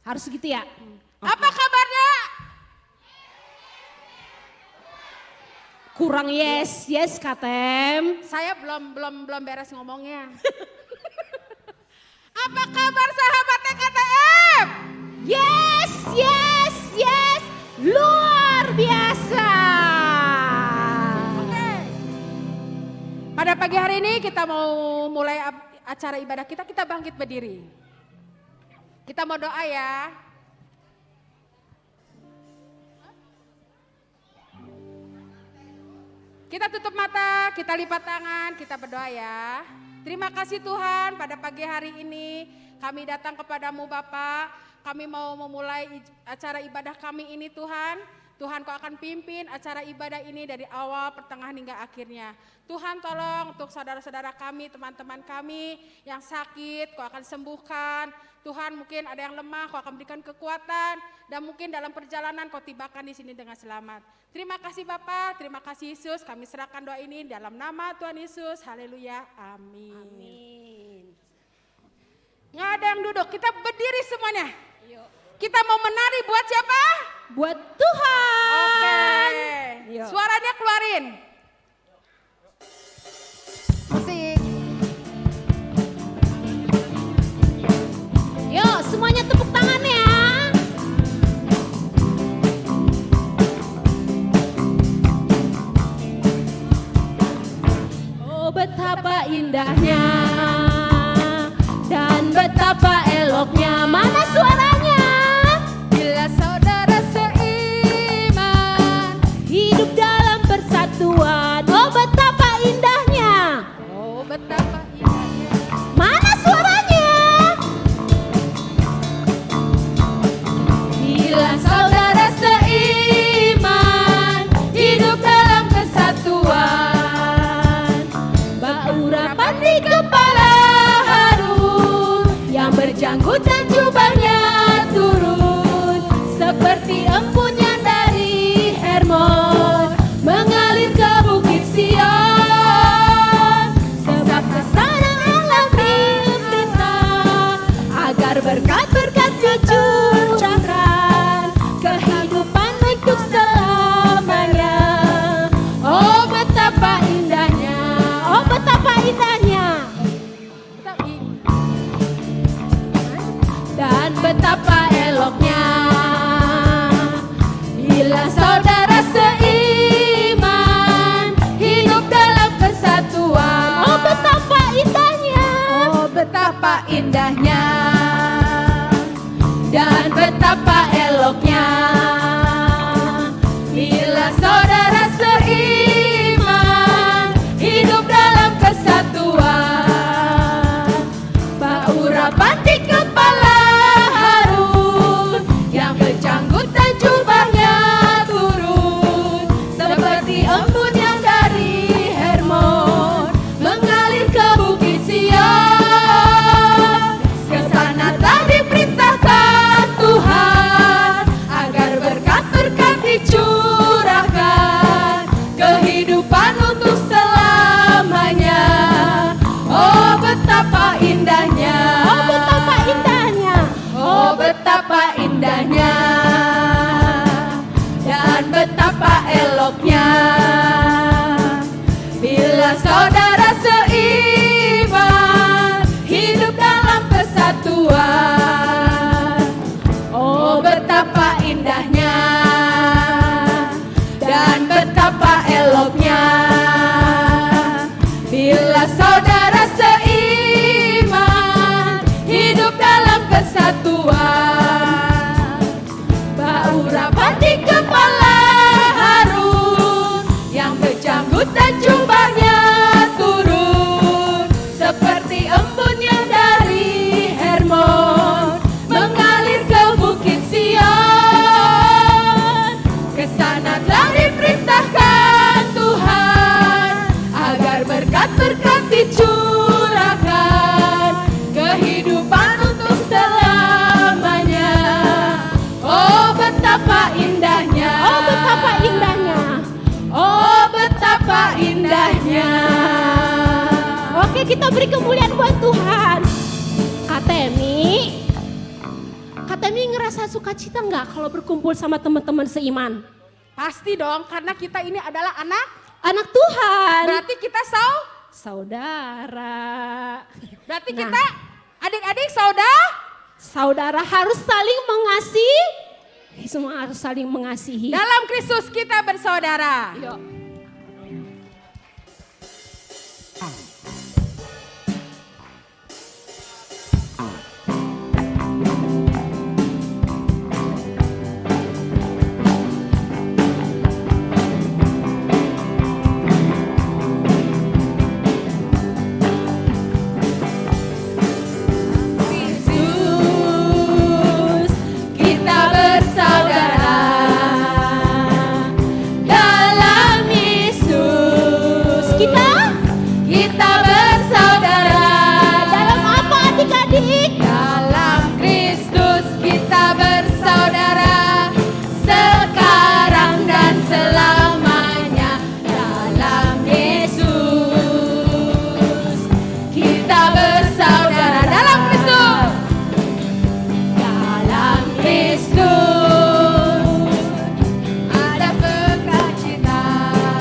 Harus gitu ya. Apa kabarnya? Kurang yes Katem. Saya belum beres ngomongnya. Apa kabar sahabat TKTM? Yes. Luar biasa. Oke. Pada pagi hari ini kita mau mulai acara ibadah kita bangkit berdiri. Kita mau doa ya. Kita tutup mata, kita lipat tangan, kita berdoa ya. Terima kasih Tuhan, pada pagi hari ini kami datang kepadamu Bapa. Kami mau memulai acara ibadah kami ini Tuhan. Tuhan Kau akan pimpin acara ibadah ini dari awal, pertengahan hingga akhirnya. Tuhan tolong untuk saudara-saudara kami, teman-teman kami yang sakit, Kau akan sembuhkan. Tuhan mungkin ada yang lemah, Kau akan berikan kekuatan. Dan mungkin dalam perjalanan Kau tibakan di sini dengan selamat. Terima kasih Bapa, terima kasih Yesus. Kami serahkan doa ini dalam nama Tuhan Yesus. Haleluya, amin. Nggak ada yang duduk, kita berdiri semuanya. Kita mau menari buat siapa? Buat Tuhan. Oke, Yuk. suaranya keluarin. Musik. Yuk semuanya tepuk tangan ya. Oh betapa indahnya dan betapa eloknya. Mana suaranya? Bila saudara seiman Hidup dalam persatuan. Oh betapa indahnya. oh betapa indahnya. Mana suaranya? Bila saudara seiman hidup dalam kesatuan, Urapan di kepala Harun yang berjanggut dan jubahnya turun seperti embun yang dari Hermon mengalir ke bukit Sion. Sebab kesana Allah berperintah agar berkat-berkat dicurahkan kehidupan untuk selamanya. Oh betapa indahnya. Oh betapa indahnya dan betapa eloknya bila saudara seiman hidup dalam kesatuan. Oh betapa indahnya. Oh betapa indahnya. Dan betapa eloknya bila saudara seiman hidup dalam kesatuan. Urapan di kepala Harun yang berjanggut dan jubahnya turun seperti embun yang dari Hermon mengalir ke bukit Sion. Kesana telah diperintahkan Tuhan agar berkat-berkat dicurahkan kehidupan untuk selamanya. Oh betapa indahnya. Oh betapa indahnya. Oh betapa indahnya. Dan betapa eloknya bila saudara seiman hidup dalam kesatuan. Oh betapa indahnya dan betapa eloknya bila saudara seiman hidup dalam kesatuan. Urapan di kepala Harun yang berjanggut dan jubahnya turun seperti embun yang dari Hermon mengalir ke bukit Sion. Kesana telah diperintahkan Tuhan agar berkat-berkat dicurahkan kehidupan untuk selamanya. Oh betapa indahnya. Oh betapa indahnya. Oh betapa indahnya. Oke kita beri kemuliaan buat Tuhan. Kak Temi ngerasa sukacita nggak kalau berkumpul sama teman-teman seiman? Pasti dong, karena kita ini adalah Anak Tuhan. berarti kita Saudara. berarti Nah. kita adik-adik Saudara harus saling mengasihi. Semua harus saling mengasihi. dalam Kristus kita bersaudara. Yuk. Kristus kita bersaudara dalam Yesus. Kita bersaudara Dalam apa adik-adik? dalam Kristus kita bersaudara sekarang dan selamanya dalam Yesus. Kita bersaudara dalam Kristus. Dalam Kristus ada sukacita.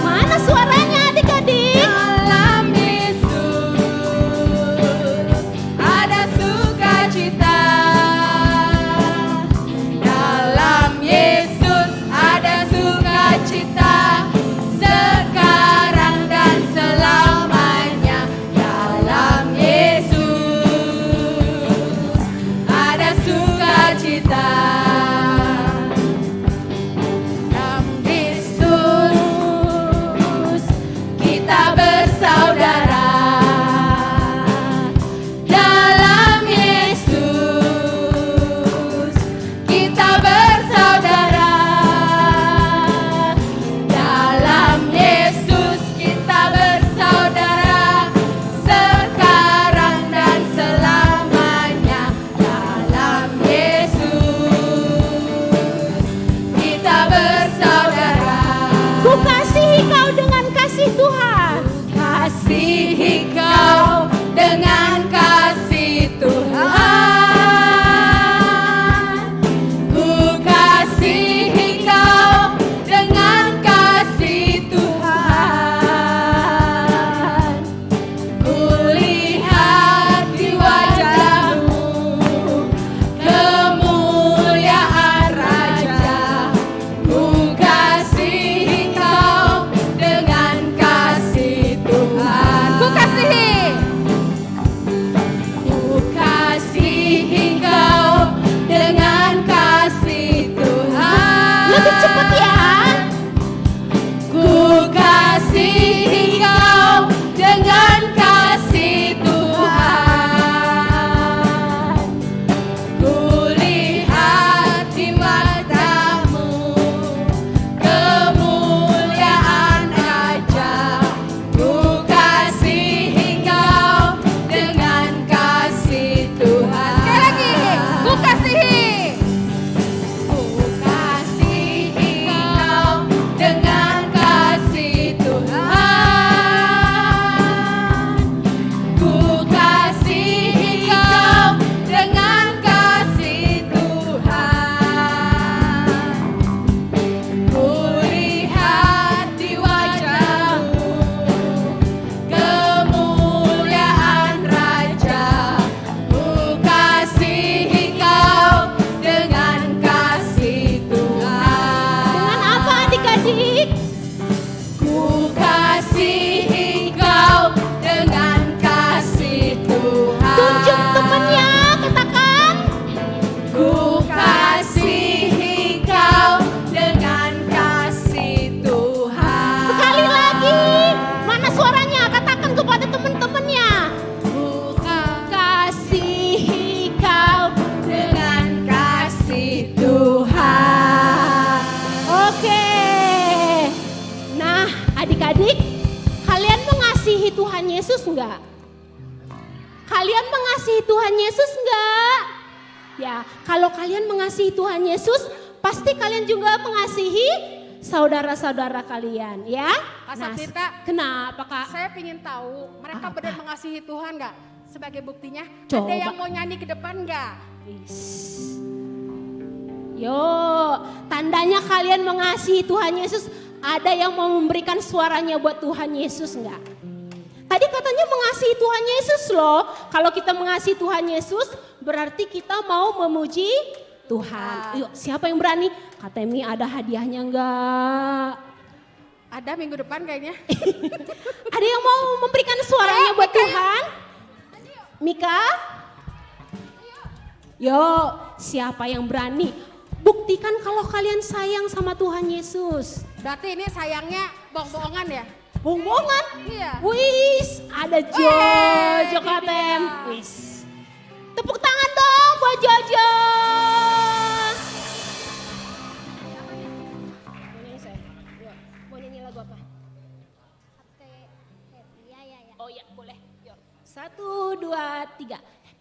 Mana suaranya adik-adik? Dalam Yesus ada sukacita. Dalam Yesus ada sukacita. Sekarang dan selamanya dalam Yesus ada sukacita. Dalam Kristus kita bersaudara. Dalam Yesus kita bersaudara. Dalam Yesus kita bersaudara sekarang dan selamanya. Dalam Yesus kita bersaudara. Ku kasihi kau dengan kasih Tuhan. Kasihi kau dengan kasih Tuhan. Ku kasihi kau dengan kasih Tuhan. Ku lihat di wajahmu kemuliaan Raja. Ku kasihi kau dengan kasih Tuhan. Ku kasihi kau dengan kasih Tuhan. Lebih cepat ya. Ku kasihi kau dengan kasih Tuhan. Ku lihat di matamu kemuliaan Raja. Ku kasihi kau dengan kasih Tuhan. Sekali lagi, ku kasihi kau dengan kasih Tuhan. Ku kasihi kau dengan kasih Tuhan. Ku lihat di wajahmu kemuliaan Raja. Ku kasihi kau dengan kasih Tuhan. Dengan apa adik-adik? Ku kasihi kau dengan kasih Tuhan. Tunjuk temannya, katakan. Ku kasihi kau dengan kasih Tuhan. Sekali lagi. Mana suaranya? Katakan kepada teman-temannya. Ku Kasihi kau. dengan kasih Tuhan. Oke. Nah, adik-adik, kalian mengasihi Tuhan Yesus enggak? Kalian mengasihi Tuhan Yesus enggak? Ya, kalau kalian mengasihi Tuhan Yesus, pasti kalian juga mengasihi saudara-saudara kalian, ya. Pastor Tirta, Kenapa Kak? saya ingin tahu mereka Apa? benar mengasihi Tuhan nggak? Sebagai buktinya, Coba. ada yang mau nyanyi ke depan nggak? Yo, tandanya kalian mengasihi Tuhan Yesus, ada yang mau memberikan suaranya buat Tuhan Yesus enggak? Tadi katanya mengasihi Tuhan Yesus loh. Kalau kita mengasihi Tuhan Yesus, berarti kita mau memuji Tuhan. Yuk, siapa yang berani? Kak Temi, ada hadiahnya enggak? Ada minggu depan kayaknya. Ada yang mau memberikan suaranya buat Tuhan? Mika? Yo, siapa yang berani? Buktikan kalau kalian sayang sama Tuhan Yesus. Berarti ini sayangnya bohong-bohongan ya? Bohong-bohongan? Iya. Wis, ada Jojo ini Katem. dia. Wis. Tepuk tangan dong buat Jojo. Mau nyanyi lagu apa? Oh ya, boleh. Yuk. 1, 2, 3.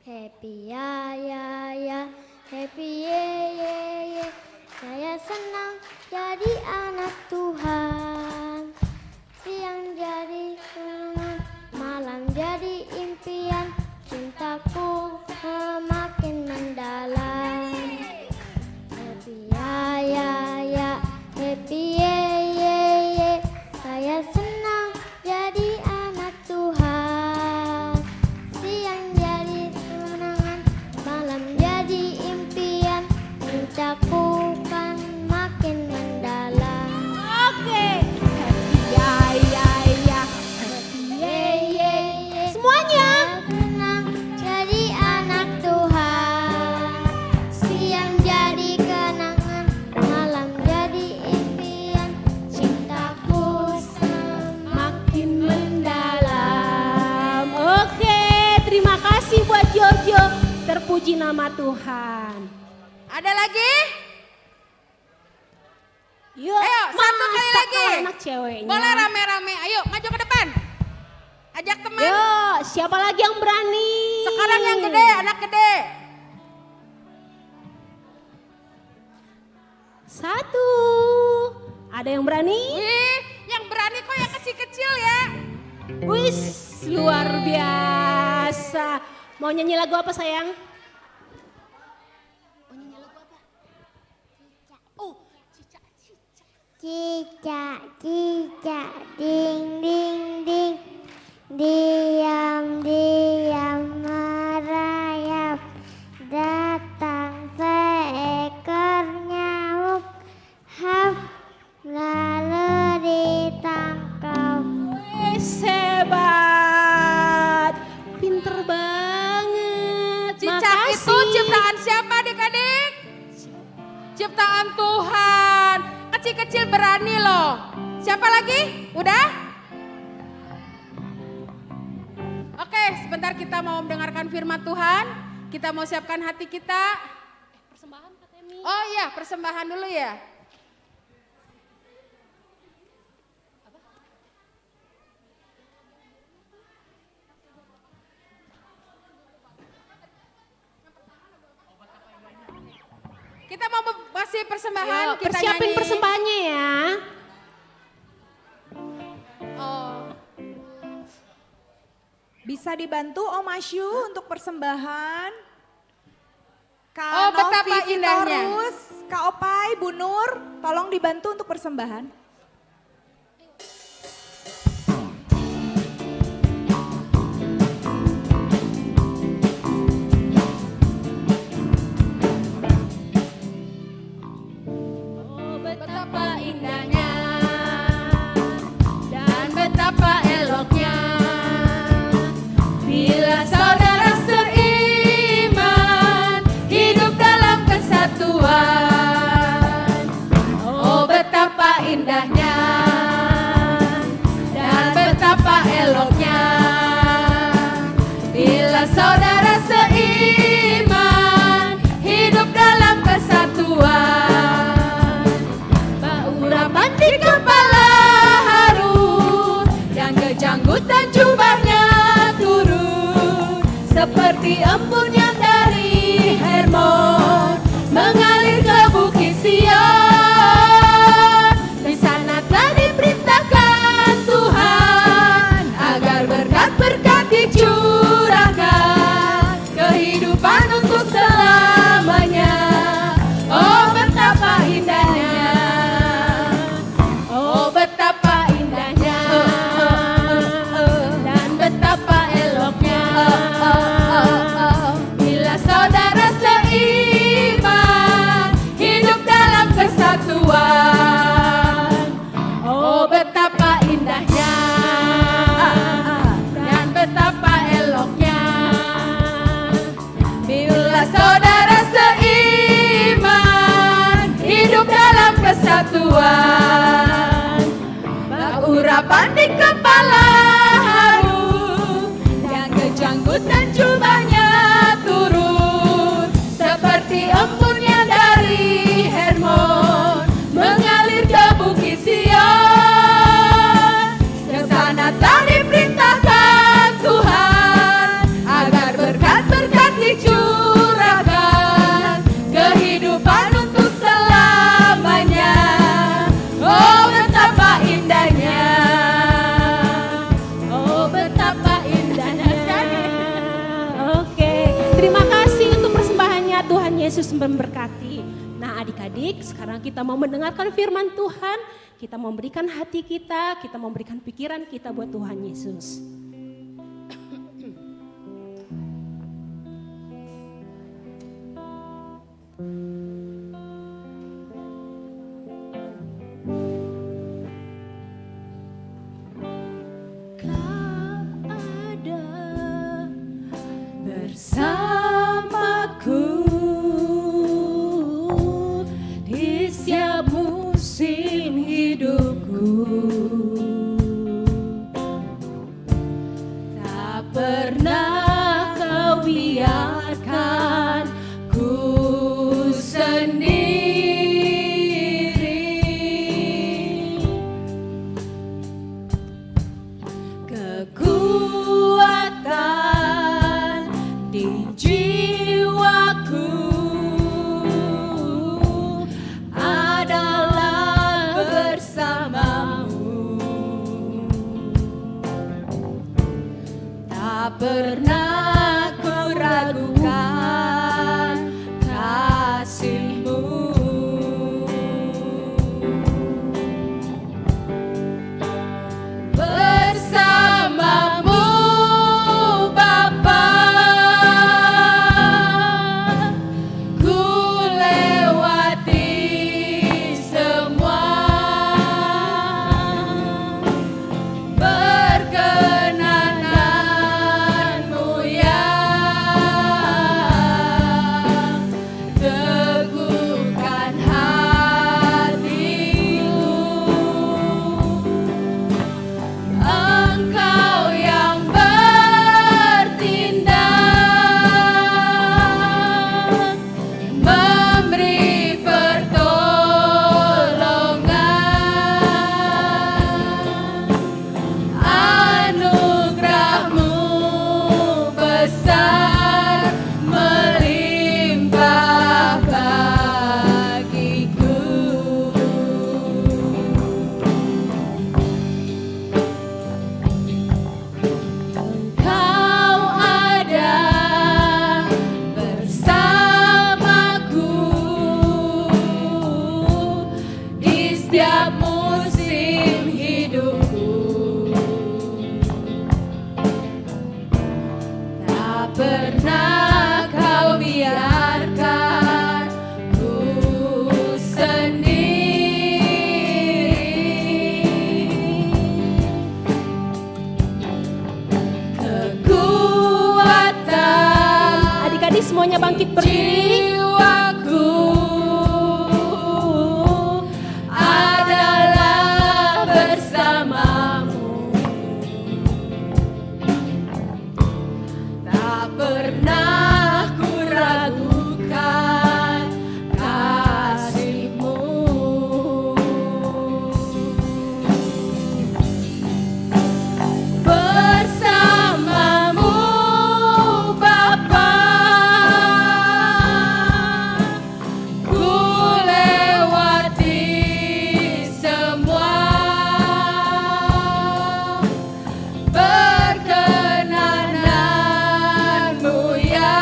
Happy ya ya ya, happy ye ye ye. Saya senang jadi anak Tuhan. Siang jadi kenangan, malam jadi impian. Cintaku semakin mendalam. Happy ya ya ya, happy ye ye ye. Saya senang jadi anak Tuhan. Siang jadi kemenangan, malam jadi impian. Cintaku kan makin mendalam. Oke. Happy ya ya ya. Happy ye ye ye. Semuanya. Saya senang jadi anak Tuhan. Siang jadi kenangan, malam jadi impian. Cintaku Makin mendalam. Oke, terima kasih buat Jojo. Terpuji nama Tuhan. Ada lagi? Yuk, Ayo, satu kali masak lagi. kalau anak ceweknya. Boleh rame-rame. Ayo, maju ke depan. Ajak teman. Yuk, siapa lagi yang berani? Sekarang yang gede, anak gede. 1. Ada yang berani? Wih, yang berani kok yang kecil-kecil ya. Wis, luar biasa. Mau nyanyi lagu apa sayang? cicak cicak ding ding ding, diam diam merayap, datang seekor nyamuk, hap lalu ditangkap. Wis, hebat. Pinter banget. Cicak itu Makasih. ciptaan siapa adik-adik? Ciptaan Tuhan. Kecil-kecil berani loh. Siapa lagi? Udah? Oke, sebentar kita mau mendengarkan firman Tuhan. Kita mau siapkan hati kita. Persembahan Kak Temi. Oh iya, persembahan dulu ya. Kita mau kasih persembahan, Yuk, kita persiapin nyanyi. persembahannya ya. Oh. Bisa dibantu Om Asyu untuk persembahan. Kak Oh, betapa Novi indahnya. Sitorus, Kak Opai, Bu Nur, tolong dibantu untuk persembahan. Oh, betapa indahnya dan betapa eloknya bila saudara seiman hidup dalam kesatuan. Oh, betapa indahnya memberkati. Nah adik-adik, sekarang kita mau mendengarkan firman Tuhan, kita memberikan hati kita memberikan pikiran kita buat Tuhan Yesus. Bersamaku di setiap musim hidupku, tak pernah kau biarkan ku sendiri. Kekuatan di jiwaku adalah bersamamu, tak pernah ku ragukan kasih-Mu. Bersamamu Bapa, ku lewati semua. Perkenanan-Mu ya teguhkan hatiku. Engkau yang bertindak, memberi pertolongan. Anugerah-Mu besar melimpah bagiku. Kau ada bersamaku di setiap musim hidupku, tak pernah kau biarkan ku sendiri. Kekuatan Adik-adik semuanya bangkit berdiri. jiwaku adalah bersamamu, tak pernah ku ragukan kasih-Mu. Bersamamu Bapa, ku lewati semua. Perkenanan-Mu ya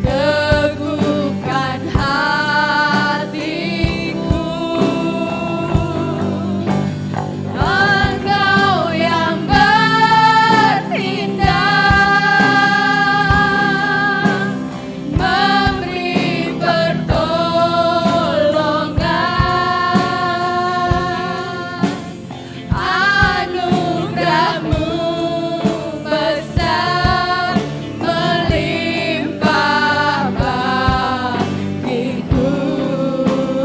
teguhkan hatiku. Engkau yang bertindak, memberi pertolongan. Anugerah-Mu besar melimpah bagiku.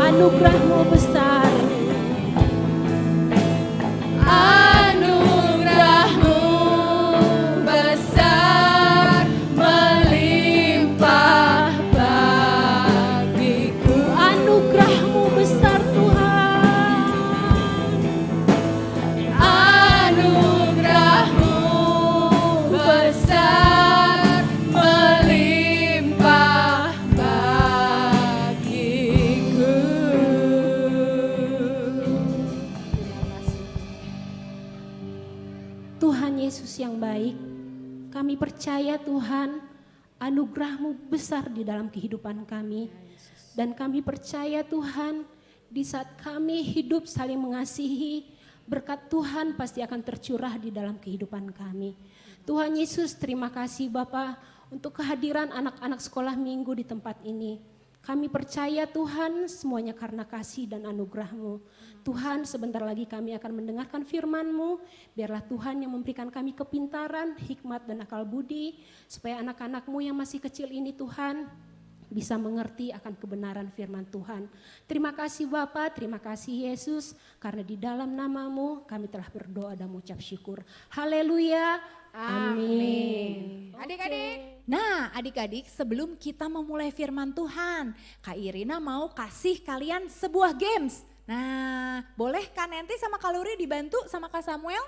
Anugerah-Mu besar. Anugerah-Mu besar melimpah bagiku. Anugerah-Mu besar Tuhan. Anugerah-Mu besar melimpah bagiku. Tuhan Yesus yang baik, kami percaya Tuhan anugerah-Mu besar di dalam kehidupan kami. Dan kami percaya Tuhan, di saat kami hidup saling mengasihi, berkat Tuhan pasti akan tercurah di dalam kehidupan kami. Tuhan Yesus, terima kasih Bapa untuk kehadiran anak-anak sekolah minggu di tempat ini. Kami percaya Tuhan semuanya karena kasih dan anugerah-Mu. Tuhan, sebentar lagi kami akan mendengarkan firman-Mu. Biarlah Tuhan yang memberikan kami kepintaran, hikmat dan akal budi. Supaya anak-anak-Mu yang masih kecil ini Tuhan bisa mengerti akan kebenaran firman Tuhan. Terima kasih Bapa, terima kasih Yesus. Karena di dalam nama-Mu kami telah berdoa dan mengucap syukur. Haleluya. Amin. Adik-adik, Nah adik-adik, sebelum kita memulai firman Tuhan, Kak Irina mau kasih kalian sebuah games. Nah, boleh Kak Nenti sama Kak Luri dibantu sama Kak Samuel?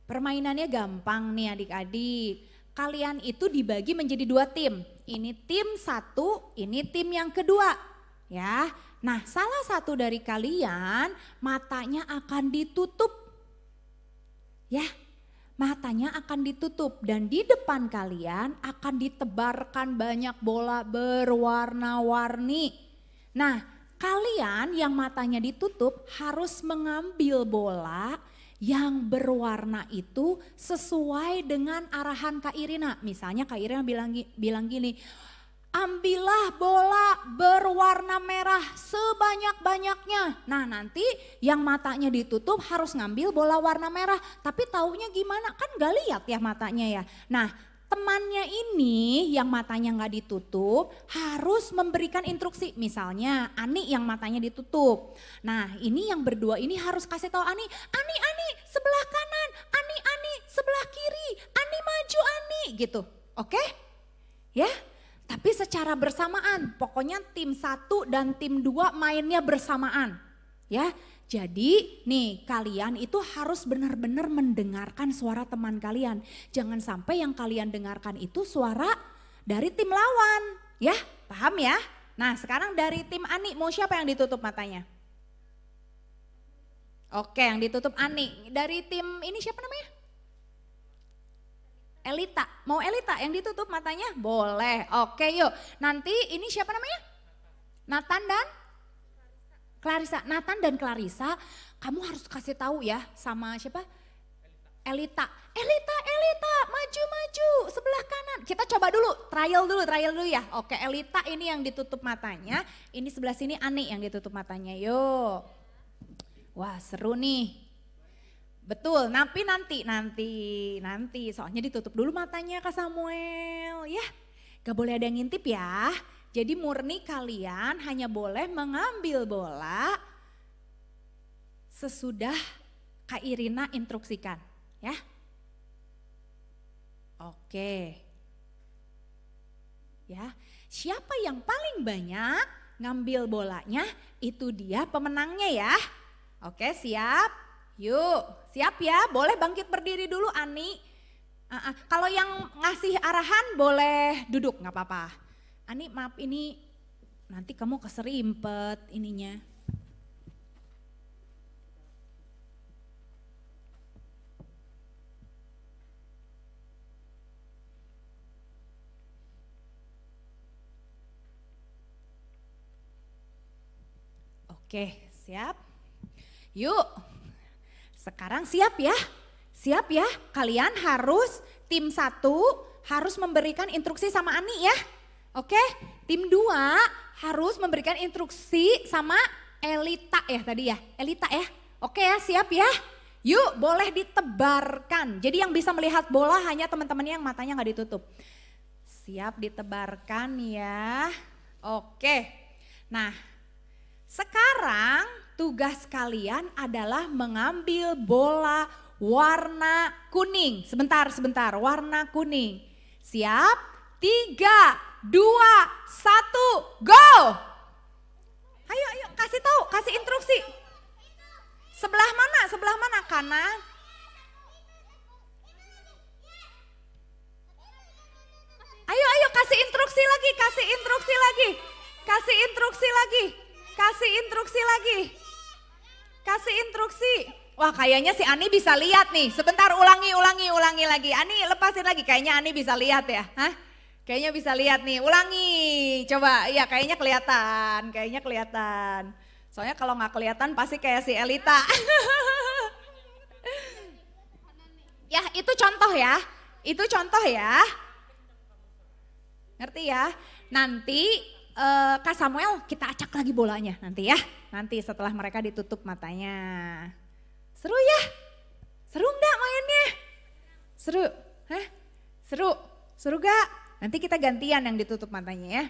Permainannya gampang nih adik-adik. Kalian itu dibagi menjadi 2 tim. Ini tim 1, ini tim yang kedua. Ya. Nah, salah satu dari kalian matanya akan ditutup. Ya. Matanya akan ditutup dan di depan kalian akan ditebarkan banyak bola berwarna-warni. Nah, kalian yang matanya ditutup harus mengambil bola yang berwarna itu sesuai dengan arahan Kak Irina. Misalnya Kak Irina bilang gini, ambillah bola berwarna merah sebanyak-banyaknya. Nah nanti yang matanya ditutup harus ngambil bola warna merah. Tapi taunya gimana? Kan gak lihat ya matanya ya. Nah temannya ini yang matanya gak ditutup harus memberikan instruksi. Misalnya Ani yang matanya ditutup. Nah ini yang berdua ini harus kasih tahu Ani sebelah kanan, Ani sebelah kiri, Ani maju Ani gitu. Oke? Ya? Tapi secara bersamaan, pokoknya tim 1 dan tim 2 mainnya bersamaan. Ya, jadi nih kalian itu harus benar-benar mendengarkan suara teman kalian. Jangan sampai yang kalian dengarkan itu suara dari tim lawan. Ya, paham ya? Nah sekarang dari tim Ani, mau siapa yang ditutup matanya? Oke, yang ditutup Ani. Dari tim ini siapa namanya? Elita, mau Elita yang ditutup matanya? Boleh, oke yuk. Nanti ini siapa namanya? Nathan dan Clarissa. Nathan dan Clarissa, kamu harus kasih tahu ya sama siapa? Elita, maju, sebelah kanan. Kita coba dulu, trial dulu ya. Oke, Elita ini yang ditutup matanya, ini sebelah sini Ani yang ditutup matanya, yuk. Wah seru nih. Betul, tapi nanti soalnya ditutup dulu matanya Kak Samuel ya. Gak boleh ada yang ngintip ya. Jadi murni kalian hanya boleh mengambil bola sesudah Kak Irina instruksikan ya. Oke. Ya, siapa yang paling banyak ngambil bolanya itu dia pemenangnya ya. Oke, siap. Yuk, siap ya, boleh bangkit berdiri dulu Ani. Kalau yang ngasih arahan boleh duduk gak apa-apa. Ani maaf ini nanti kamu keserimpet ininya. Oke, siap. Yuk. Sekarang siap ya, kalian harus tim 1 harus memberikan instruksi sama Ani ya. Oke, tim 2 harus memberikan instruksi sama Elita ya tadi ya, Elita ya. Oke ya, siap ya. Yuk boleh ditebarkan, jadi yang bisa melihat bola hanya teman-teman yang matanya gak ditutup. Siap ditebarkan ya, oke. Nah sekarang tugas kalian adalah mengambil bola warna kuning. Sebentar, warna kuning. Siap? 3, 2, 1, go! Ayo, kasih tahu, kasih instruksi. Sebelah mana? Kanan? Ayo, kasih instruksi lagi. Kasih instruksi. Wah kayaknya si Ani bisa lihat nih. Sebentar ulangi lagi. Ani lepasin lagi, kayaknya Ani bisa lihat ya. Hah? Kayaknya bisa lihat nih, ulangi. Coba, iya kayaknya kelihatan. Soalnya kalau nggak kelihatan pasti kayak si Elita. Ya itu contoh ya. Ngerti ya? Nanti Kak Samuel kita acak lagi bolanya nanti ya. Nanti setelah mereka ditutup matanya. Seru ya? Seru nggak mainnya? Seru? Hah? Seru? Seru gak? Nanti kita gantian yang ditutup matanya ya.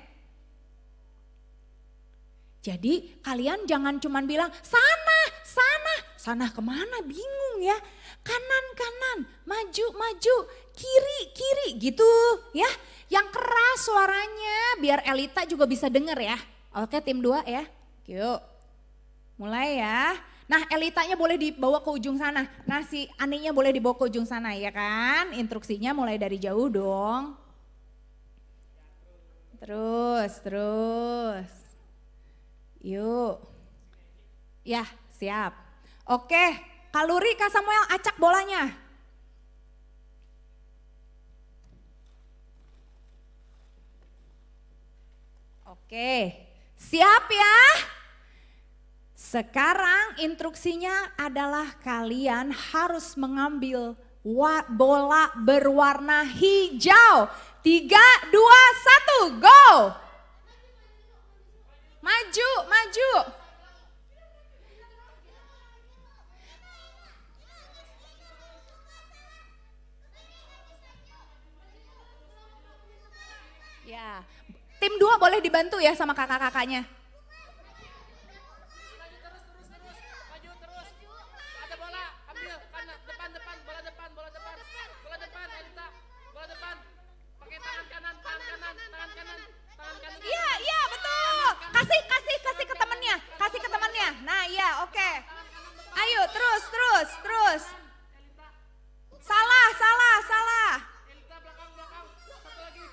Jadi kalian jangan cuman bilang sana kemana bingung ya. Kanan, maju, kiri gitu ya. Yang keras suaranya biar Elita juga bisa denger ya. Oke tim 2 ya, yuk mulai ya. Nah Elitanya boleh dibawa ke ujung sana, nah si Aninya boleh dibawa ke ujung sana ya kan. Instruksinya mulai dari jauh dong. Terus. Yuk. Ya, siap. Oke, Kaluri, Kak Samuel acak bolanya. Oke, siap ya? Sekarang instruksinya adalah kalian harus mengambil bola berwarna hijau. 3, 2, 1, go! Maju. Ya, tim 2 boleh dibantu ya sama kakak-kakaknya. Ada bola, ambil kanan, depan, bola depan, Elita, bola depan. Pakai tangan kanan. Iya betul. Kasih ke temennya. Nah iya oke. Ayo terus. Salah. Elita belakang, satu lagi.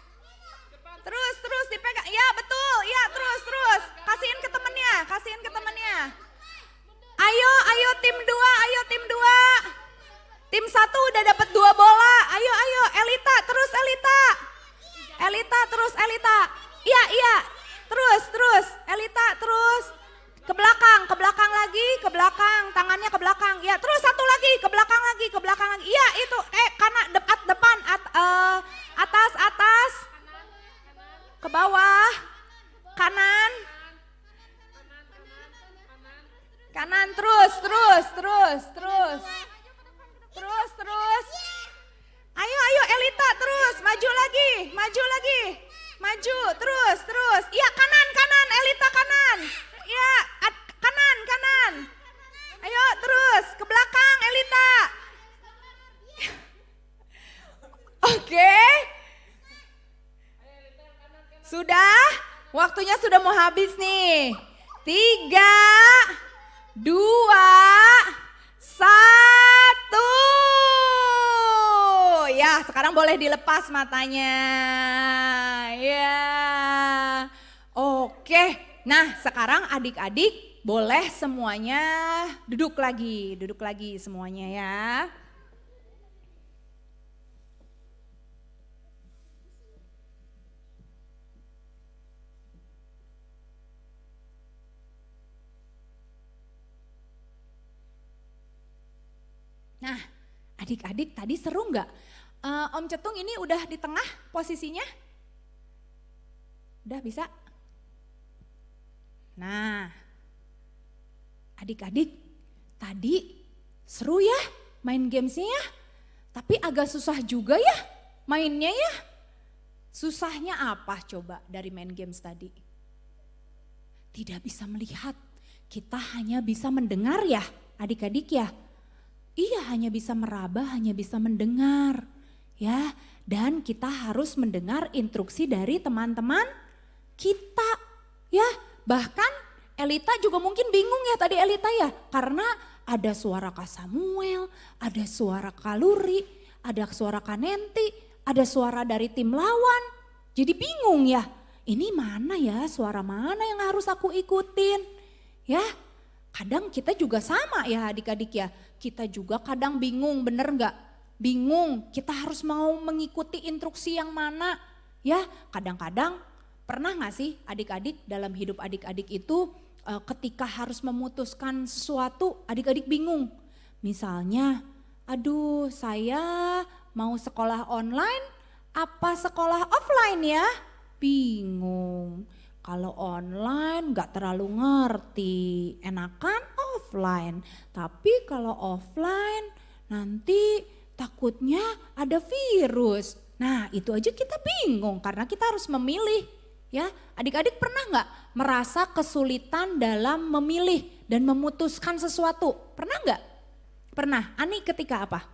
Depan. Terus dipegang. Ya betul. Ya terus. Kasihin ke temennya. Ayo tim 2. Tim 1 udah dapat 2 bola. Ayo Elita terus. Iya. Terus. Elita terus. Ke belakang lagi, tangannya ke belakang. Ya, terus satu lagi, ke belakang lagi. Iya, itu kanan depan, atas. Ke bawah. Kanan, terus. Ayo Elita terus, maju lagi, terus. Iya kanan, Elita kanan. Iya, kanan. Ayo terus, ke belakang Elita. Oke. Sudah, waktunya sudah mau habis nih. 3, 2, 1. Ya, sekarang boleh dilepas matanya. Ya. Oke. Nah, sekarang adik-adik boleh semuanya duduk lagi semuanya ya. Nah, adik-adik tadi seru nggak? Om Cetung ini udah di tengah posisinya? Udah bisa? Nah, adik-adik tadi seru ya main gamesnya ya? Tapi agak susah juga ya mainnya ya? Susahnya apa coba dari main games tadi? Tidak bisa melihat, kita hanya bisa mendengar ya adik-adik ya? Iya, hanya bisa meraba, hanya bisa mendengar ya. Dan kita harus mendengar instruksi dari teman-teman kita ya. Bahkan Elita juga mungkin bingung ya tadi Elita ya. Karena ada suara Kak Samuel, ada suara Kak Luri, ada suara Kak Nenti, ada suara dari tim lawan. Jadi bingung ya, ini mana ya, suara mana yang harus aku ikutin ya. Kadang kita juga sama ya adik-adik ya. Kita juga kadang bingung, bener gak? Bingung, kita harus mau mengikuti instruksi yang mana Ya, kadang-kadang pernah gak sih adik-adik dalam hidup adik-adik itu ketika harus memutuskan sesuatu adik-adik bingung. Misalnya, aduh saya mau sekolah online apa sekolah offline ya? Bingung. Kalau online gak terlalu ngerti, enakan offline. Tapi kalau offline nanti takutnya ada virus. Nah itu aja kita bingung karena kita harus memilih. Ya, adik-adik pernah nggak merasa kesulitan dalam memilih dan memutuskan sesuatu? Pernah nggak? Pernah. Ani ketika apa?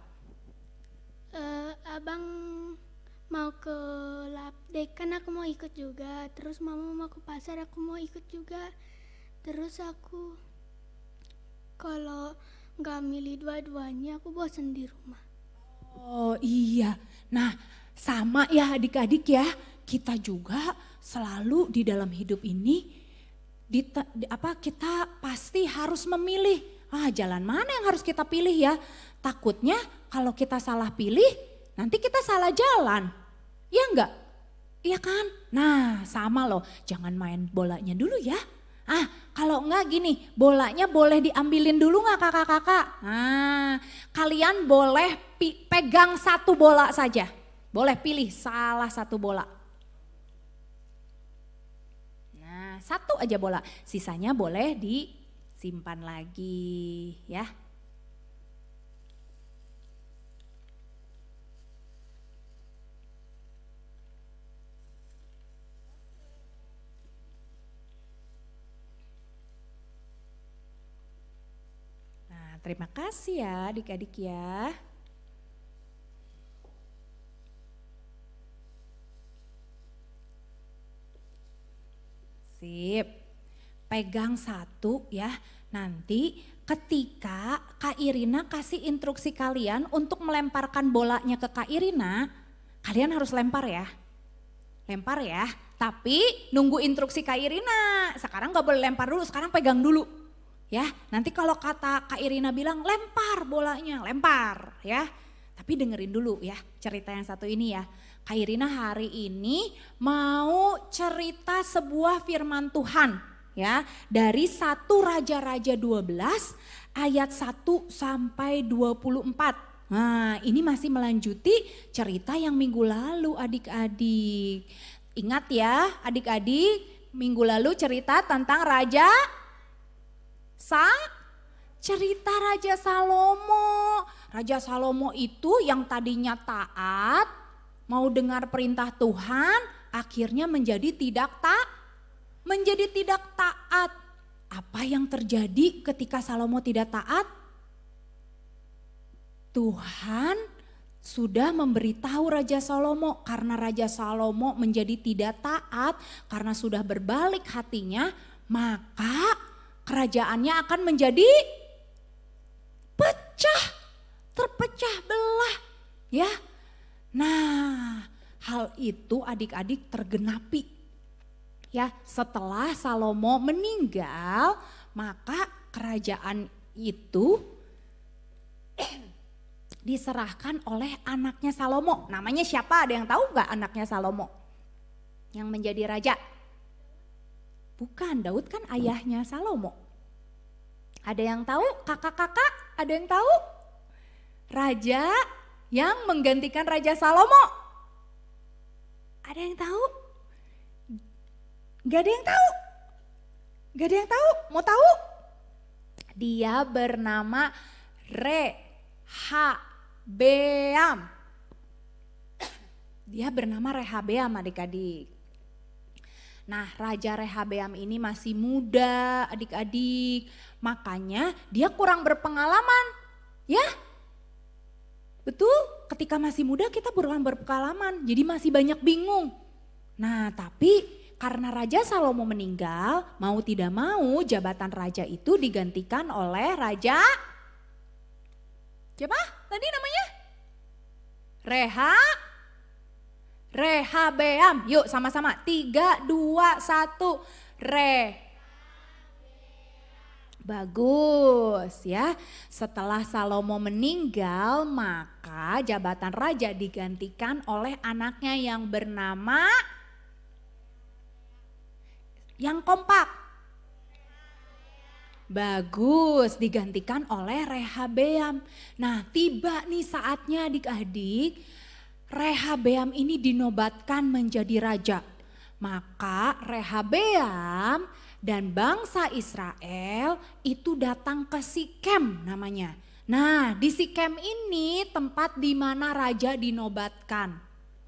Abang mau ke labdek kan aku mau ikut juga. Terus mama mau ke pasar aku mau ikut juga. Terus aku kalau nggak milih dua-duanya aku bosan di rumah. Oh iya. Nah sama ya adik-adik ya. Kita juga selalu di dalam hidup ini kita pasti harus memilih. Jalan mana yang harus kita pilih ya? Takutnya kalau kita salah pilih nanti kita salah jalan. Iya enggak? Iya kan? Nah sama loh, jangan main bolanya dulu ya. Kalau enggak gini, bolanya boleh diambilin dulu enggak kakak-kakak? Kalian boleh pegang satu bola saja. Boleh pilih salah satu bola. Satu aja bola, sisanya boleh disimpan lagi ya. Nah, terima kasih ya adik-adik ya. Sip, pegang satu ya. Nanti ketika Kak Irina kasih instruksi kalian untuk melemparkan bolanya ke Kak Irina, kalian harus lempar ya. Lempar ya, tapi nunggu instruksi Kak Irina. Sekarang gak boleh lempar dulu, sekarang pegang dulu. Ya, nanti kalau kata Kak Irina bilang lempar bolanya, lempar ya. Tapi dengerin dulu ya cerita yang satu ini ya. Kak Irina hari ini mau cerita sebuah firman Tuhan ya. Dari 1 Raja-Raja 12 ayat 1 sampai 24. Nah ini masih melanjuti cerita yang minggu lalu adik-adik. Ingat ya adik-adik, minggu lalu cerita tentang cerita Raja Salomo. Raja Salomo itu yang tadinya taat, mau dengar perintah Tuhan, akhirnya menjadi tidak taat. Apa yang terjadi ketika Salomo tidak taat? Tuhan sudah memberitahu Raja Salomo, karena Raja Salomo menjadi tidak taat, karena sudah berbalik hatinya, maka kerajaannya akan menjadi terpecah belah ya. Nah, hal itu adik-adik tergenapi. Ya, setelah Salomo meninggal, maka kerajaan itu diserahkan oleh anaknya Salomo. Namanya siapa? Ada yang tahu nggak anaknya Salomo yang menjadi raja? Bukan, Daud kan ayahnya Salomo. Ada yang tahu? Kakak-kakak, ada yang tahu? Raja yang menggantikan Raja Salomo. Ada yang tahu? Gak ada yang tahu? Gak ada yang tahu? Mau tahu? Dia bernama Rehabeam. Dia bernama Rehabeam adik-adik. Nah Raja Rehabeam ini masih muda adik-adik. Makanya dia kurang berpengalaman. Ya? Betul, ketika masih muda kita kurang berpengalaman, jadi masih banyak bingung. Nah tapi karena Raja Salomo meninggal, mau tidak mau jabatan raja itu digantikan oleh Raja, siapa tadi namanya? Rehabeam. Yuk sama-sama, 3, 2, 1, Bagus ya. Setelah Salomo meninggal, maka jabatan raja digantikan oleh anaknya yang bernama, yang kompak. Bagus, digantikan oleh Rehabeam. Nah, tiba nih saatnya adik-adik, Rehabeam ini dinobatkan menjadi raja. Maka Rehabeam dan bangsa Israel itu datang ke Sikem namanya. Nah, di Sikem ini tempat di mana raja dinobatkan.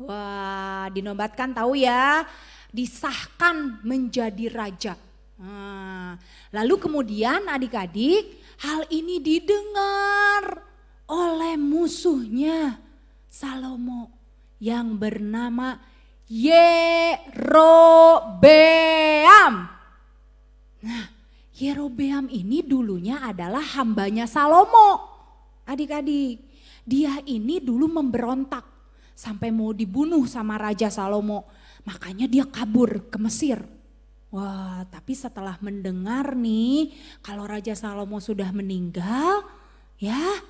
Wah, dinobatkan tahu ya, disahkan menjadi raja. Nah, lalu kemudian adik-adik, hal ini didengar oleh musuhnya Salomo yang bernama Yerobeam. Nah, Yerobeam ini dulunya adalah hambanya Salomo. Adik-adik, dia ini dulu memberontak sampai mau dibunuh sama Raja Salomo. Makanya dia kabur ke Mesir. Wah, tapi setelah mendengar nih kalau Raja Salomo sudah meninggal, ya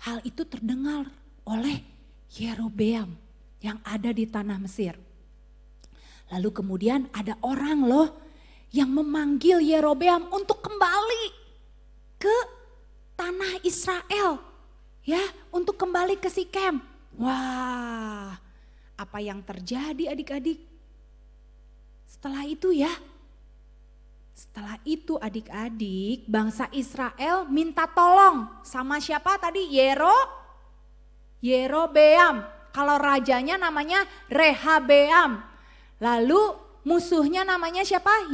hal itu terdengar oleh Yerobeam yang ada di tanah Mesir. Lalu kemudian ada orang loh yang memanggil Yerobeam untuk kembali ke tanah Israel. Ya, untuk kembali ke Sikem. Wah, apa yang terjadi adik-adik? Setelah itu adik-adik, bangsa Israel minta tolong sama siapa tadi? Yerobeam. Kalau rajanya namanya Rehabeam. Lalu musuhnya namanya siapa?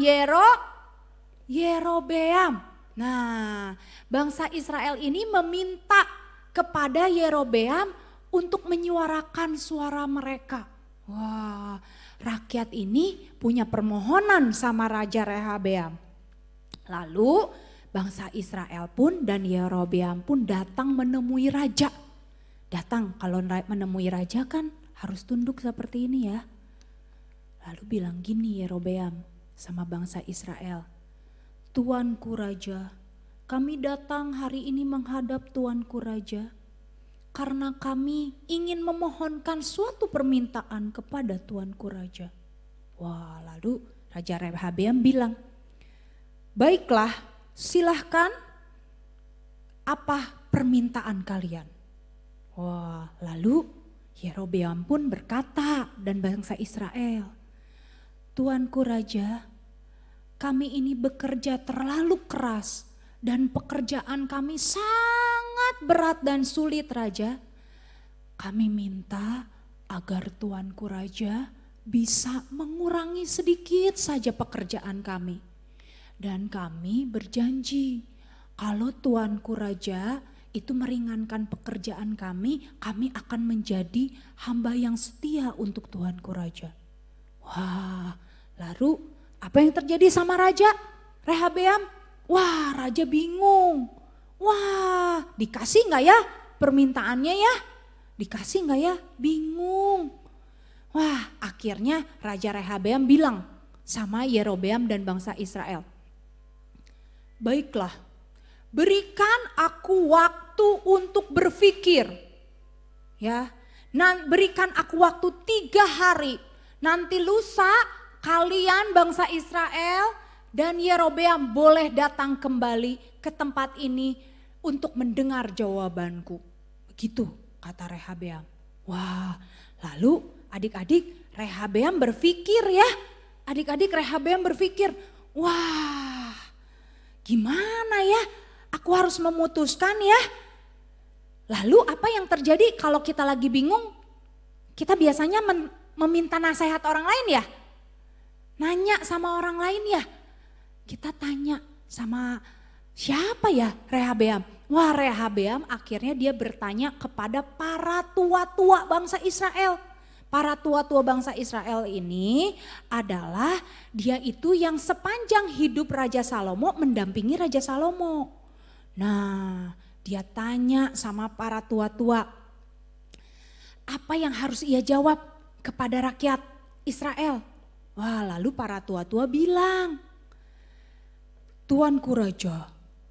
Yerobeam. Nah, bangsa Israel ini meminta kepada Yerobeam untuk menyuarakan suara mereka. Wah, rakyat ini punya permohonan sama Raja Rehabeam. Lalu bangsa Israel pun dan Yerobeam pun datang menemui raja. Datang, kalau menemui raja kan harus tunduk seperti ini ya. Lalu bilang gini Yerobeam sama bangsa Israel, "Tuanku raja, kami datang hari ini menghadap Tuanku raja karena kami ingin memohonkan suatu permintaan kepada Tuanku raja." Wah, lalu Raja Rehabeam bilang, "Baiklah, silahkan, apa permintaan kalian?" Wah, lalu Yerobeam pun berkata dan bangsa Israel, "Tuanku raja, kami ini bekerja terlalu keras dan pekerjaan kami sangat berat dan sulit raja. Kami minta agar Tuanku raja bisa mengurangi sedikit saja pekerjaan kami. Dan kami berjanji kalau Tuanku raja itu meringankan pekerjaan kami akan menjadi hamba yang setia untuk Tuanku raja." Wah, lalu apa yang terjadi sama Raja Rehabeam? Wah, raja bingung. Wah, dikasih gak ya permintaannya ya? Dikasih gak ya? Bingung. Wah, akhirnya Raja Rehabeam bilang sama Yerobeam dan bangsa Israel, "Baiklah, berikan aku waktu untuk berpikir. Ya, berikan aku waktu 3 hari. Nanti lusa kalian bangsa Israel dan Yerobeam boleh datang kembali ke tempat ini untuk mendengar jawabanku." Begitu kata Rehabeam. Wah, lalu adik-adik Rehabeam berpikir ya. Adik-adik Rehabeam berpikir, wah gimana ya, aku harus memutuskan ya. Lalu apa yang terjadi kalau kita lagi bingung? Kita biasanya meminta nasihat orang lain ya. Nanya sama orang lain ya. Kita tanya sama siapa ya Rehabeam? Wah, Rehabeam akhirnya dia bertanya kepada para tua-tua bangsa Israel. Para tua-tua bangsa Israel ini adalah dia itu yang sepanjang hidup Raja Salomo mendampingi Raja Salomo. Nah, dia tanya sama para tua-tua, apa yang harus ia jawab kepada rakyat Israel? Wah, lalu para tua-tua bilang, "Tuanku raja,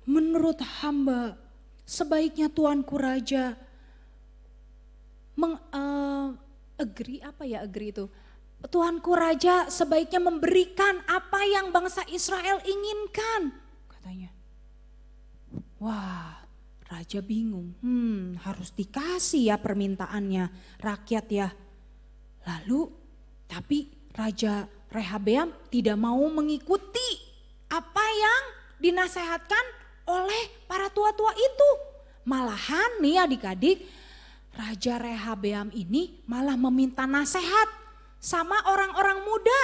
menurut hamba sebaiknya tuanku raja agree itu. Tuanku raja sebaiknya memberikan apa yang bangsa Israel inginkan, katanya. Wah, raja bingung. Harus dikasih ya permintaannya rakyat ya. Lalu, tapi Raja Rehabeam tidak mau mengikuti apa yang dinasehatkan oleh para tua-tua itu. Malahan nih adik-adik, Raja Rehabeam ini malah meminta nasihat sama orang-orang muda.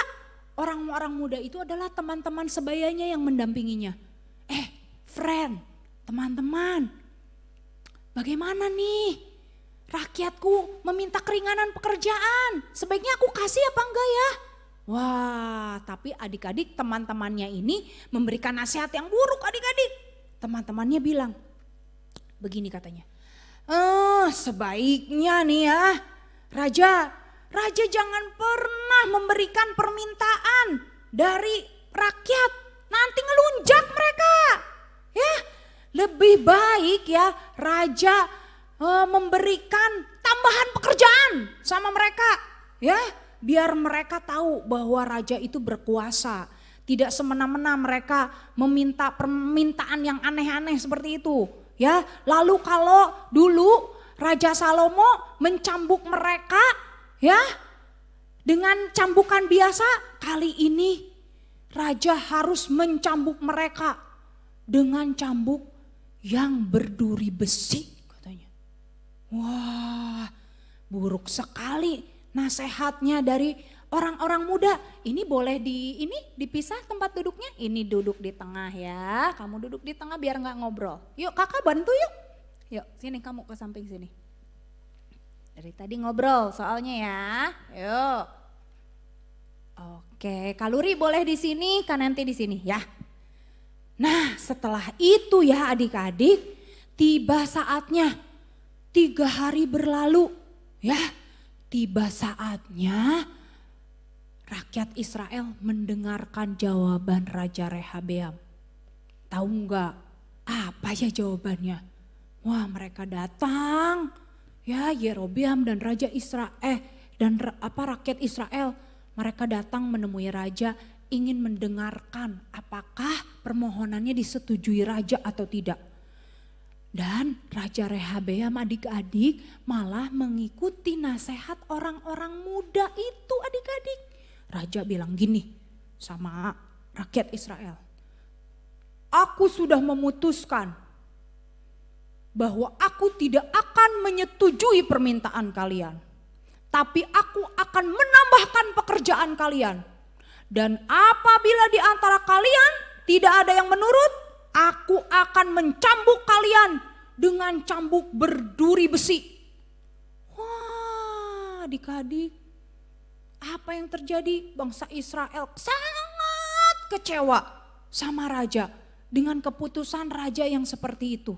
Orang-orang muda itu adalah teman-teman sebayanya yang mendampinginya. Friend, teman-teman, bagaimana nih? Rakyatku meminta keringanan pekerjaan, sebaiknya aku kasih apa enggak ya? Wah, tapi adik-adik teman-temannya ini memberikan nasihat yang buruk adik-adik. Teman-temannya bilang, begini katanya. Sebaiknya nih ya, Raja jangan pernah memberikan permintaan dari rakyat, nanti ngelunjak mereka. Ya, lebih baik ya Raja memberikan tambahan pekerjaan sama mereka. Ya, biar mereka tahu bahwa Raja itu berkuasa. Tidak semena-mena mereka meminta permintaan yang aneh-aneh seperti itu. Ya, lalu kalau dulu Raja Salomo mencambuk mereka ya dengan cambukan biasa, kali ini Raja harus mencambuk mereka dengan cambuk yang berduri besi katanya. Wah, buruk sekali nasihatnya dari orang-orang muda. Ini boleh dipisah tempat duduknya. Ini duduk di tengah ya. Kamu duduk di tengah biar nggak ngobrol. Yuk kakak bantu yuk. Yuk sini kamu ke samping sini. Dari tadi ngobrol soalnya ya. Yuk. Oke, Kaluri boleh di sini, Kak Nanti di sini ya. Nah setelah itu ya adik-adik, tiba saatnya 3 hari berlalu ya. Tiba saatnya rakyat Israel mendengarkan jawaban Raja Rehabeam. Tahu nggak apa ya jawabannya? Wah mereka datang ya Yerobeam dan Raja Israel rakyat Israel. Mereka datang menemui raja ingin mendengarkan apakah permohonannya disetujui raja atau tidak. Dan Raja Rehabeam adik-adik malah mengikuti nasihat orang-orang muda itu adik-adik. Raja bilang gini sama rakyat Israel. Aku sudah memutuskan bahwa aku tidak akan menyetujui permintaan kalian. Tapi aku akan menambahkan pekerjaan kalian. Dan apabila di antara kalian tidak ada yang menurut, aku akan mencambuk kalian dengan cambuk berduri besi. Wah adik-adik, apa yang terjadi? Bangsa Israel sangat kecewa sama raja dengan keputusan raja yang seperti itu.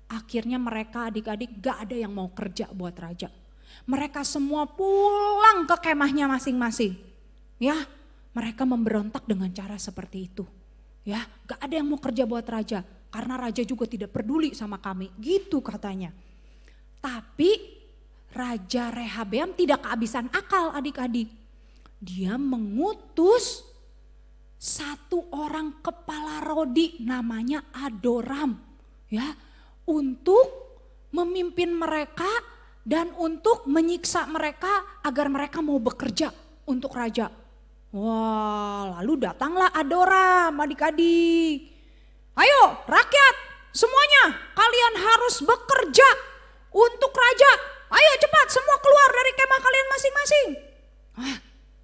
Akhirnya mereka adik-adik gak ada yang mau kerja buat raja. Mereka semua pulang ke kemahnya masing-masing. Ya, mereka memberontak dengan cara seperti itu. Ya, gak ada yang mau kerja buat raja karena raja juga tidak peduli sama kami, gitu katanya. Tapi Raja Rehabeam tidak kehabisan akal adik-adik. Dia mengutus satu orang kepala rodi namanya Adoram, ya, untuk memimpin mereka dan untuk menyiksa mereka agar mereka mau bekerja untuk raja. Wah, lalu datanglah Adoram adik-adik. Ayo rakyat semuanya kalian harus bekerja untuk raja. Ayo cepat semua keluar dari kemah kalian masing-masing.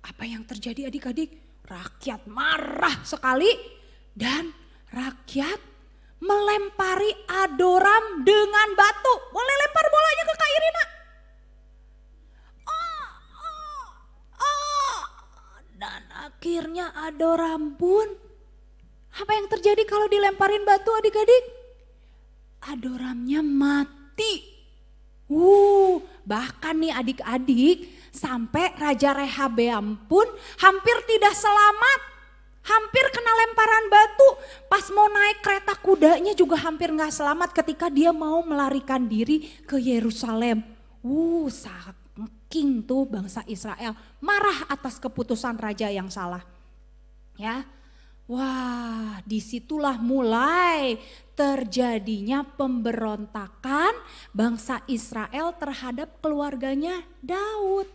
Apa yang terjadi adik-adik? Rakyat marah sekali dan rakyat melempari Adoram dengan batu. Boleh lempar bolanya ke Kak Irina. Dan akhirnya Adoram pun, apa yang terjadi kalau dilemparin batu adik-adik? Adoramnya mati. Bahkan nih adik-adik sampai Raja Rehabeam pun hampir tidak selamat. hampir kena lemparan batu. Pas mau naik kereta kudanya juga hampir gak selamat ketika dia mau melarikan diri ke Yerusalem. Saking tuh bangsa Israel marah atas keputusan raja yang salah. Ya, wah disitulah mulai terjadinya pemberontakan bangsa Israel terhadap keluarganya Daud.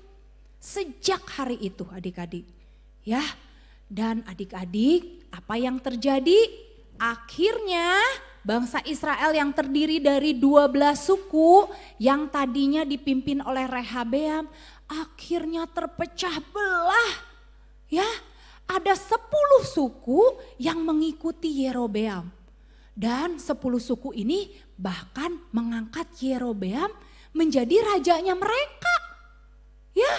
Sejak hari itu adik-adik, ya. Dan adik-adik, apa yang terjadi? Akhirnya bangsa Israel yang terdiri dari 12 suku yang tadinya dipimpin oleh Rehabeam akhirnya terpecah belah. Ya, ada 10 suku yang mengikuti Yerobeam. Dan 10 suku ini bahkan mengangkat Yerobeam menjadi rajanya mereka. Ya,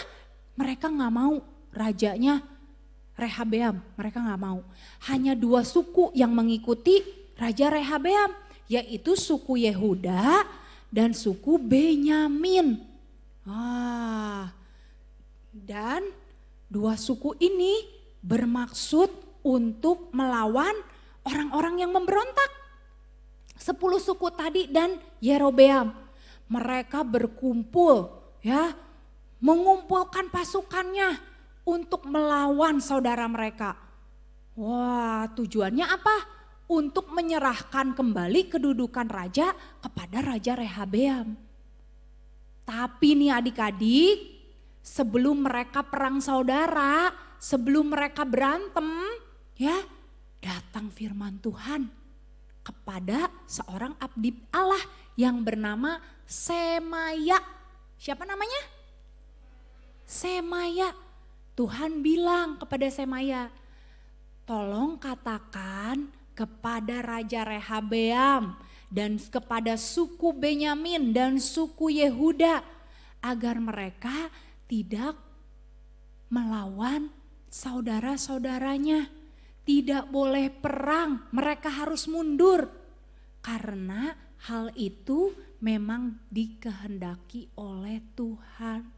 mereka gak mau rajanya Rehabeam, mereka gak mau. Hanya 2 suku yang mengikuti Raja Rehabeam, yaitu suku Yehuda dan suku Benyamin. Dan 2 suku ini bermaksud untuk melawan orang-orang yang memberontak. 10 suku tadi dan Yerobeam, mereka berkumpul ya, mengumpulkan pasukannya untuk melawan saudara mereka. Wah, tujuannya apa? Untuk menyerahkan kembali kedudukan raja kepada Raja Rehabeam. Tapi nih adik-adik, sebelum mereka perang saudara, sebelum mereka berantem, ya, datang firman Tuhan kepada seorang abdi Allah yang bernama Semaya. Siapa namanya? Semaya. Tuhan bilang kepada Semaya, tolong katakan kepada Raja Rehabeam dan kepada suku Benyamin dan suku Yehuda agar mereka tidak melawan saudara-saudaranya. Tidak boleh perang, mereka harus mundur. Karena hal itu memang dikehendaki oleh Tuhan.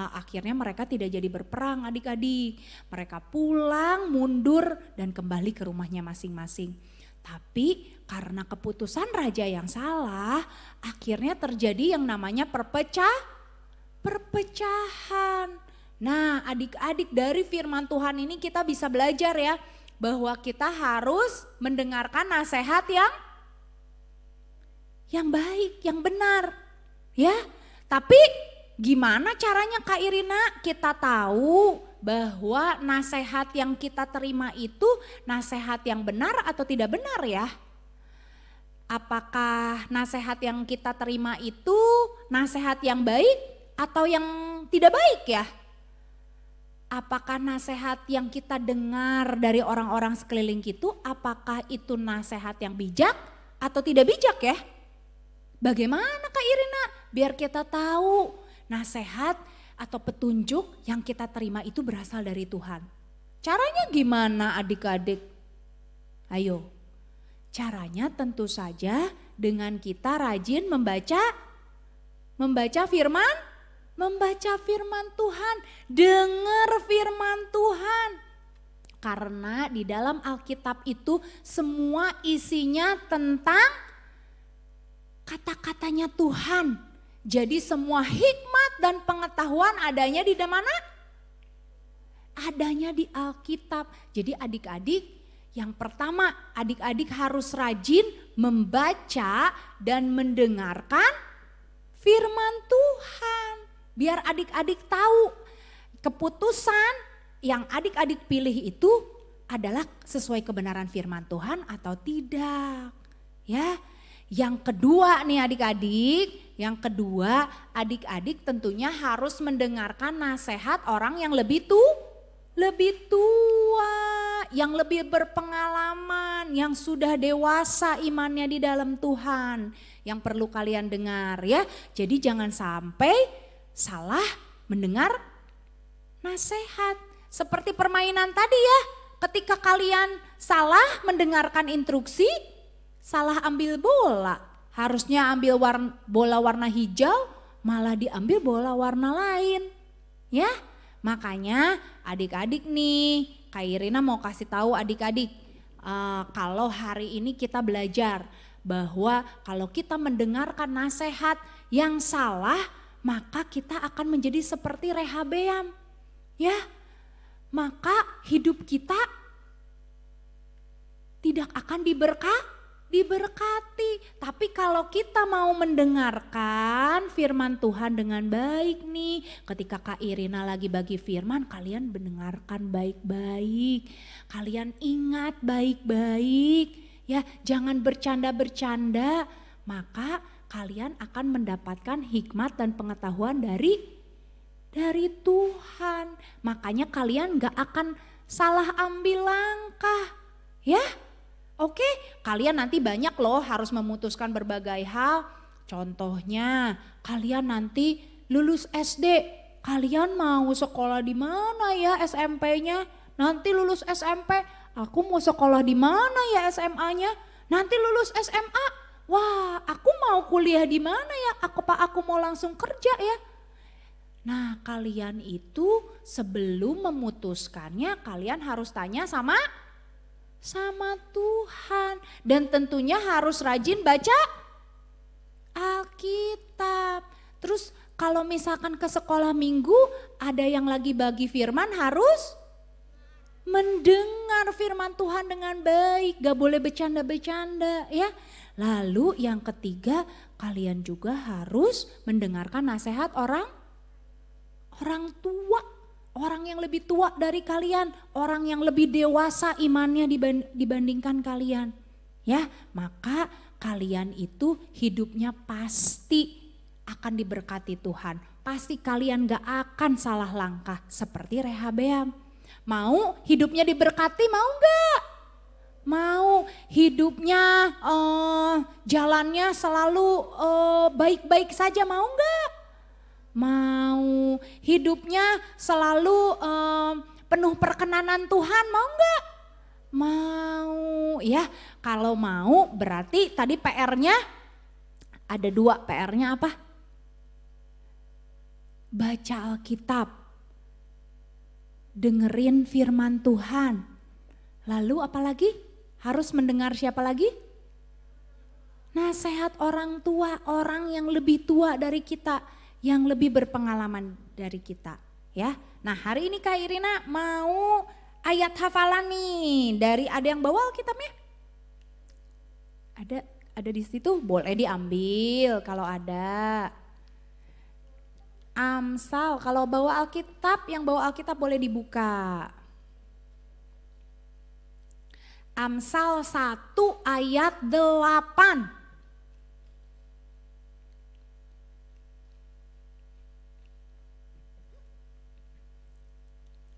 Akhirnya mereka tidak jadi berperang adik-adik. Mereka pulang, mundur dan kembali ke rumahnya masing-masing. Tapi karena keputusan raja yang salah, akhirnya terjadi yang namanya perpecahan. Nah adik-adik, dari firman Tuhan ini kita bisa belajar ya, bahwa kita harus mendengarkan nasihat yang baik, yang benar. Ya, tapi gimana caranya Kak Irina kita tahu bahwa nasihat yang kita terima itu nasihat yang benar atau tidak benar ya? Apakah nasihat yang kita terima itu nasihat yang baik atau yang tidak baik ya? Apakah nasihat yang kita dengar dari orang-orang sekeliling itu, apakah itu nasihat yang bijak atau tidak bijak ya? Bagaimana Kak Irina biar kita tahu nasihat atau petunjuk yang kita terima itu berasal dari Tuhan? Caranya gimana adik-adik? Ayo, caranya tentu saja dengan kita rajin membaca firman Tuhan, dengar firman Tuhan. Karena di dalam Alkitab itu semua isinya tentang kata-katanya Tuhan. Jadi semua hikmat dan pengetahuan adanya di mana? Adanya di Alkitab. Jadi adik-adik, yang pertama adik-adik harus rajin membaca dan mendengarkan firman Tuhan. Biar adik-adik tahu keputusan yang adik-adik pilih itu adalah sesuai kebenaran firman Tuhan atau tidak. Ya. Yang kedua nih adik-adik, adik-adik tentunya harus mendengarkan nasihat orang yang lebih tua, yang lebih berpengalaman, yang sudah dewasa imannya di dalam Tuhan, yang perlu kalian dengar ya. Jadi jangan sampai salah mendengar nasihat. Seperti permainan tadi ya, ketika kalian salah mendengarkan instruksi, salah ambil bola, harusnya ambil bola warna hijau, malah diambil bola warna lain. Ya, makanya adik-adik nih Kak Irina mau kasih tahu adik-adik, kalau hari ini kita belajar bahwa kalau kita mendengarkan nasihat yang salah, maka kita akan menjadi seperti Rehabeam. Ya, maka hidup kita tidak akan diberkati. Tapi kalau kita mau mendengarkan firman Tuhan dengan baik nih, ketika Kak Irina lagi bagi firman, kalian mendengarkan baik-baik. Kalian ingat baik-baik, ya, jangan bercanda-bercanda, maka kalian akan mendapatkan hikmat dan pengetahuan dari Tuhan. Makanya kalian gak akan salah ambil langkah, ya. Oke, kalian nanti banyak loh harus memutuskan berbagai hal. Contohnya, kalian nanti lulus SD, kalian mau sekolah di mana ya SMP-nya? Nanti lulus SMP, aku mau sekolah di mana ya SMA-nya? Nanti lulus SMA, wah, aku mau kuliah di mana ya? Aku mau langsung kerja ya? Nah, kalian itu sebelum memutuskannya, kalian harus tanya sama Tuhan. Dan tentunya harus rajin baca Alkitab. Terus kalau misalkan ke sekolah minggu ada yang lagi bagi firman, harus mendengar firman Tuhan dengan baik. Gak boleh bercanda-bercanda ya. Lalu yang ketiga, kalian juga harus mendengarkan nasihat orang tua. Orang yang lebih tua dari kalian, orang yang lebih dewasa imannya dibandingkan kalian. Ya, maka kalian itu hidupnya pasti akan diberkati Tuhan. Pasti kalian gak akan salah langkah seperti Rehabeam. Mau hidupnya diberkati, mau gak? Mau hidupnya jalannya selalu baik-baik saja, mau gak? Mau hidupnya selalu penuh perkenanan Tuhan, mau enggak? Mau ya, kalau mau berarti tadi PR-nya ada 2, PR-nya apa? Baca Alkitab, dengerin firman Tuhan, lalu apalagi? Harus mendengar siapa lagi? Nasihat orang tua, orang yang lebih tua dari kita, yang lebih berpengalaman dari kita, ya. Nah, hari ini Kak Irina mau ayat hafalan nih dari, ada yang bawa Alkitabnya? Ada di situ, boleh diambil kalau ada. Amsal, kalau bawa Alkitab, yang bawa Alkitab boleh dibuka. Amsal 1 ayat 8.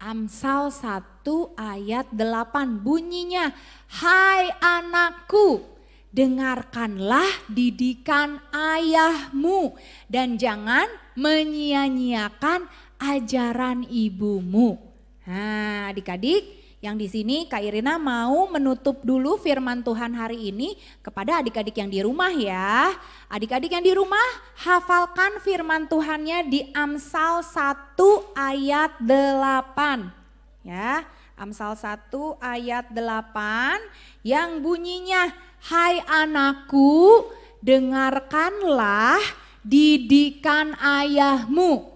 Amsal 1 ayat 8 bunyinya, hai anakku, dengarkanlah didikan ayahmu dan jangan menyia-nyiakan ajaran ibumu. Nah, adik-adik yang di sini Kak Irina mau menutup dulu firman Tuhan hari ini kepada adik-adik yang di rumah ya. Adik-adik yang di rumah hafalkan firman Tuhannya di Amsal 1 ayat 8. Ya, Amsal 1 ayat 8 yang bunyinya, hai anakku, dengarkanlah didikan ayahmu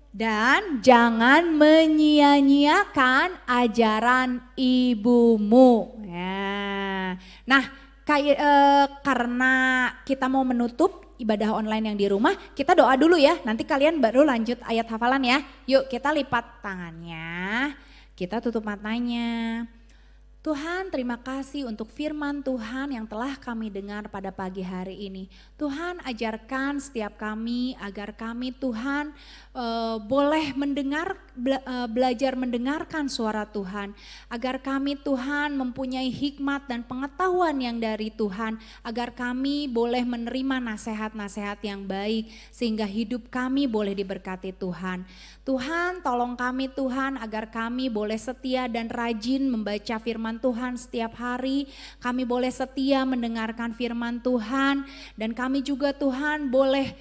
dan jangan menyia-nyiakan ajaran ibumu. Ya. Nah, karena kita mau menutup ibadah online yang di rumah, kita doa dulu ya. Nanti kalian baru lanjut ayat hafalan ya. Yuk kita lipat tangannya, kita tutup matanya. Tuhan, terima kasih untuk firman Tuhan yang telah kami dengar pada pagi hari ini. Tuhan, ajarkan setiap kami agar kami Tuhan boleh belajar mendengarkan suara Tuhan. Agar kami Tuhan mempunyai hikmat dan pengetahuan yang dari Tuhan. Agar kami boleh menerima nasihat-nasihat yang baik sehingga hidup kami boleh diberkati Tuhan. Tuhan, tolong kami Tuhan agar kami boleh setia dan rajin membaca firman Tuhan setiap hari. Kami boleh setia mendengarkan firman Tuhan dan kami juga Tuhan boleh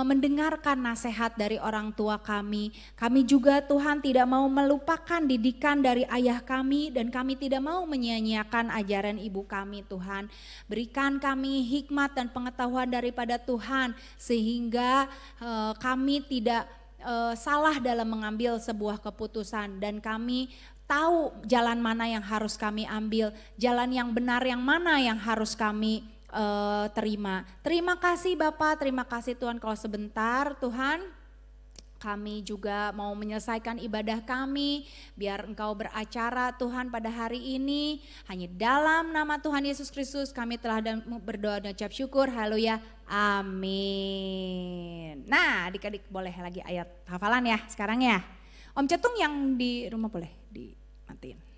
mendengarkan nasihat dari orang tua kami. Kami juga Tuhan tidak mau melupakan didikan dari ayah kami dan kami tidak mau menyia-nyiakan ajaran ibu kami Tuhan. Berikan kami hikmat dan pengetahuan daripada Tuhan sehingga kami tidak salah dalam mengambil sebuah keputusan dan kami tahu jalan mana yang harus kami ambil, jalan yang benar yang mana yang harus kami terima. Terima kasih Bapak, terima kasih Tuhan kalau sebentar Tuhan kami juga mau menyelesaikan ibadah kami, biar Engkau beracara Tuhan pada hari ini. Hanya dalam nama Tuhan Yesus Kristus kami telah berdoa dan ucap syukur, haleluya, amin. Nah adik-adik boleh lagi ayat hafalan ya sekarang ya. Om Cetung yang di rumah boleh dimatiin.